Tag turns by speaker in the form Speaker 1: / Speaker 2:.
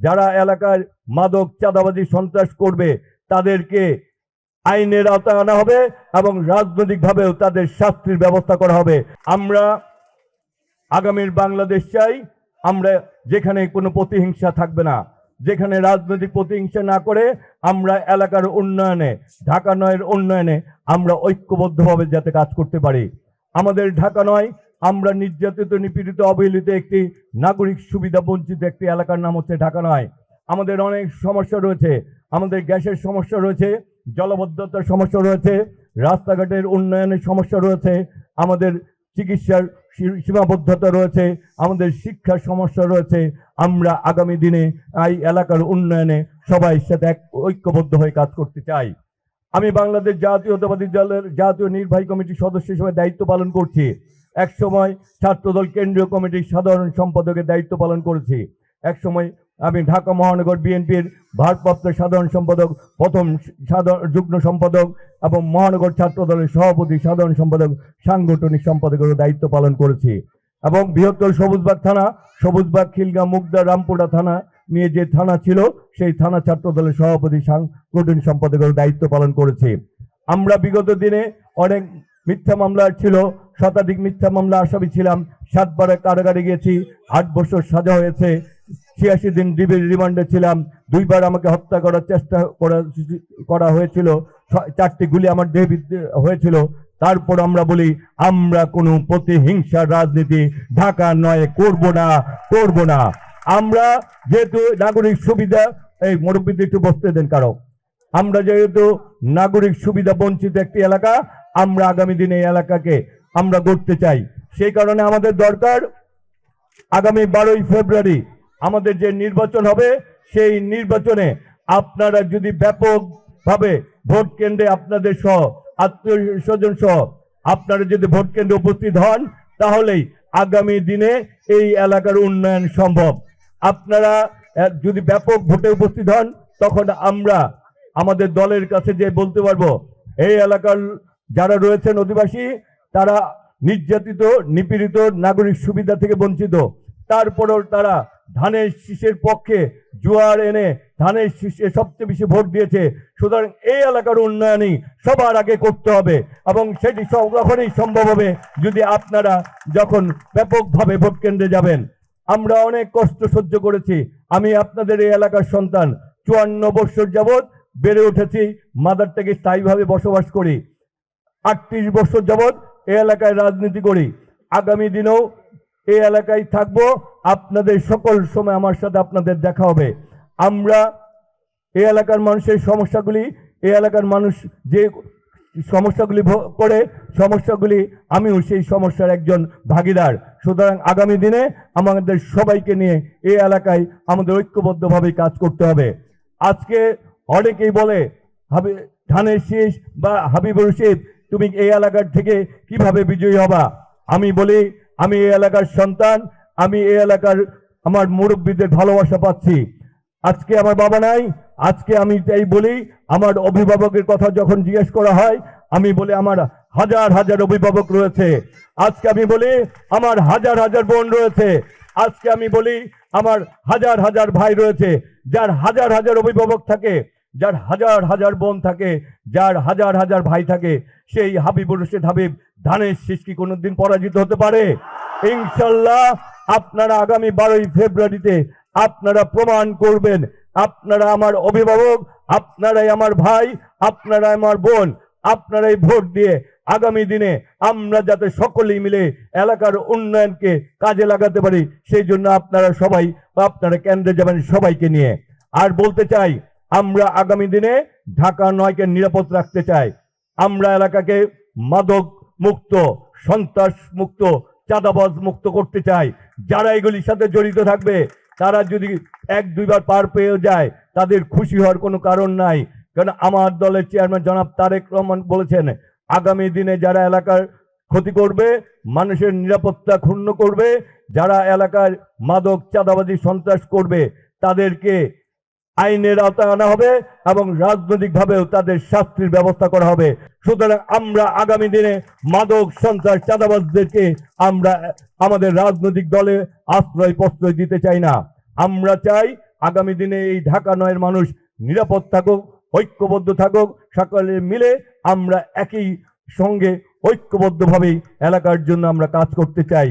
Speaker 1: যারা এলাকার মাদক চাঁদাবাজি সন্ত্রাস করবে তাদেরকে আইনের আওতায় আনা হবে এবং রাজনৈতিকভাবেও তাদের শাস্তির ব্যবস্থা করা হবে। আমরা আগামীর বাংলাদেশ চাই, আমরা যেখানে কোনো প্রতিহিংসা থাকবে না, যেখানে রাজনৈতিক প্রতিহিংসা না করে আমরা এলাকার উন্নয়নে, ঢাকা নয়ের উন্নয়নে আমরা ঐক্যবদ্ধভাবে যাতে কাজ করতে পারি। আমাদের ঢাকা নয়, আমরা নির্যাতিত, নিপীড়িত, অবহেলিত একটি নাগরিক সুবিধা বঞ্চিত একটি এলাকার নাম হচ্ছে ঢাকা নয়। আমাদের অনেক সমস্যা রয়েছে, আমাদের গ্যাসের সমস্যা রয়েছে, জলবদ্ধতার সমস্যা রয়েছে, রাস্তাঘাটের উন্নয়নের সমস্যা রয়েছে, আমাদের চিকিৎসার সীমাবদ্ধতা রয়েছে, আমাদের শিক্ষার সমস্যা রয়েছে। আমরা আগামী দিনে এই এলাকার উন্নয়নে সবাই সাথে ঐক্যবদ্ধ হয়ে কাজ করতে চাই। আমি বাংলাদেশ জাতীয়তাবাদী দলের জাতীয় নির্বাহী কমিটির সদস্য হিসেবে দায়িত্ব পালন করছি। একসময় ছাত্রদল কেন্দ্রীয় কমিটির সাধারণ সম্পাদকের দায়িত্ব পালন করেছি। একসময় আমি ঢাকা মহানগর বিএনপির ভারপ্রাপ্ত সাধারণ সম্পাদক, প্রথম যুগ্ম সম্পাদক এবং মহানগর ছাত্র দলের সভাপতি, সাধারণ সম্পাদক, সাংগঠনিক সম্পাদকের দায়িত্ব পালন করেছি। এবং বৃহত্তর সবুজবাগ থানা, সবুজবাগ, খিলগাঁও, মুগদা, রামপুরা থানা নিয়ে যে থানা ছিল সেই থানা ছাত্র দলের সভাপতি, সাংগঠনিক সম্পাদকের দায়িত্ব পালন করেছি। আমরা বিগত দিনে অনেক মিথ্যা মামলা ছিল, শতাধিক মিথ্যা মামলা আসামি ছিলাম। 7 বার কারাগারে গিয়েছি, 8 বছর সাজা হয়েছে, 86 দিন রিমান্ডে ছিলাম। 2 বার আমাকে হত্যা করার চেষ্টা করা হয়েছিল, 4টি গুলি আমার দেহে হয়েছিল। তারপর আমরা বলি আমরা কোনো প্রতিহিংসার রাজনীতি ঢাকা নয় করব না। আমরা যেহেতু নাগরিক সুবিধা, এই মুরব্বীদের একটু বসতে দেন কারো, আমরা যেহেতু নাগরিক সুবিধা বঞ্চিত একটি এলাকা, আমরা আগামী দিনে এই এলাকাকে আমরা গড়তে চাই। সেই কারণে আমাদের দরকার আগামী 12ই ফেব্রুয়ারি আমাদের যে নির্বাচন হবে, সেই নির্বাচনে আপনারা যদি ব্যাপকভাবে ভোট কেন্দ্রে আপনাদের সহ, আত্মীয় স্বজন সহ আপনারা যদি ভোট কেন্দ্রে উপস্থিত হন, তাহলেই আগামী দিনে এই এলাকার উন্নয়ন সম্ভব। আপনারা যদি ব্যাপক ভোটে উপস্থিত হন, তখন আমরা আমাদের দলের কাছে যে বলতে পারবো এই এলাকার যারা রয়েছেন অধিবাসী, তারা নির্যাতিত, নিপীড়িত, নাগরিক সুবিধা থেকে বঞ্চিত, তারপরেও তারা ধানের শীষের পক্ষে জোয়ার এনে ধানের শীষে সবচেয়ে বেশি ভোট দিয়েছে। সুতরাং এই এলাকার উন্নয়নই সবার আগে করতে হবে এবং সেটি তখনই সম্ভব হবে যদি আপনারা যখন ব্যাপকভাবে ভোট কেন্দ্রে যাবেন। আমরা অনেক কষ্ট সহ্য করেছি। আমি আপনাদের এই এলাকার সন্তান, 54 বছর যাবৎ বেড়ে উঠেছি, মাদার থেকে স্থায়ীভাবে বসবাস করি। 38 বছর যাবৎ এই এলাকায় রাজনীতি করি। আগামী দিনেও এই এলাকায় থাকবো। আপনাদের সকল সময় আমার সাথে আপনাদের দেখা হবে। আমরা এই এলাকার মানুষের সমস্যাগুলি, এই এলাকার মানুষ যে সমস্যাগুলি করে, সমস্যাগুলি আমিও সেই সমস্যার একজন ভাগিদার। সুতরাং আগামী দিনে আমাদের সবাইকে নিয়ে এই এলাকায় আমাদের ঐক্যবদ্ধভাবে কাজ করতে হবে। আজকে অনেকেই বলে ধানের শীষ বা হাবিবুর রশিদ, তুমি এই এলাকার থেকে কিভাবে বিজয়ী হবা? আমি বলি আমি এই এলাকার সন্তান, আমি এই এলাকার আমার মুরব্বীদের ভালোবাসা পাচ্ছি। আজকে আমার বাবা নাই, আজকে আমি তাই বলি আমার অভিভাবকের কথা যখন জিজ্ঞেস করা হয়, আমি বলি আমার হাজার হাজার অভিভাবক রয়েছে। আজকে আমি বলি আমার হাজার হাজার বোন রয়েছে। আজকে আমি বলি আমার হাজার হাজার ভাই রয়েছে। যার হাজার হাজার অভিভাবক থাকে, যার হাজার হাজার বোন থাকে, যার হাজার হাজার ভাই থাকে, সেই হাবিবুর রশিদ হাবিব ধানের শীষ কি কোনোদিন পরাজিত হতে পারে? ইনশাল্লাহ আপনারা আগামী 12ই ফেব্রুয়ারিতে আপনারা প্রমাণ করবেন আপনারা আমার অভিভাবক, আপনারাই আমার ভাই, আপনারাই আমার বোন। আপনারাই ভোট দিয়ে আগামী দিনে আমরা যাতে সকলেই মিলে এলাকার উন্নয়নকে কাজে লাগাতে পারি, সেই জন্য আপনারা সবাই, আপনারা কেন্দ্রে যাবেন সবাইকে নিয়ে। আর বলতে চাই আমরা আগামী দিনে ঢাকা নয়কে নিরাপদ রাখতে চাই। আমরা এলাকাকে মাদক মুক্ত, সন্ত্রাস মুক্ত, চাঁদাবাজ মুক্ত করতে চাই। যারা এগুলির সাথে জড়িত থাকবে তারা যদি 1-2 বার পার পেয়ে যায় তাদের খুশি হওয়ার কোনো কারণ নাই। কারণ আমার দলের চেয়ারম্যান জনাব তারেক রহমান বলেছেন আগামী দিনে যারা এলাকার ক্ষতি করবে, মানুষের নিরাপত্তা ক্ষুণ্ণ করবে, যারা এলাকার মাদক চাঁদাবাজি সন্ত্রাস করবে, তাদেরকে আইনের আওতায় আনা হবে এবং রাজনৈতিকভাবেও তাদের শাস্তির ব্যবস্থা করা হবে। সুতরাং আমরা আগামী দিনে মাদক সন্ত্রাস চাঁদাবাজদেরকে আমরা আমাদের রাজনৈতিক দলে আশ্রয় প্রশ্রয় দিতে চাই না। আমরা চাই আগামী দিনে এই ঢাকা নয়ের মানুষ নিরাপদ থাকুক, ঐক্যবদ্ধ থাকুক, সকলে মিলে আমরা একই সঙ্গে ঐক্যবদ্ধভাবেই এলাকার জন্য আমরা কাজ করতে চাই।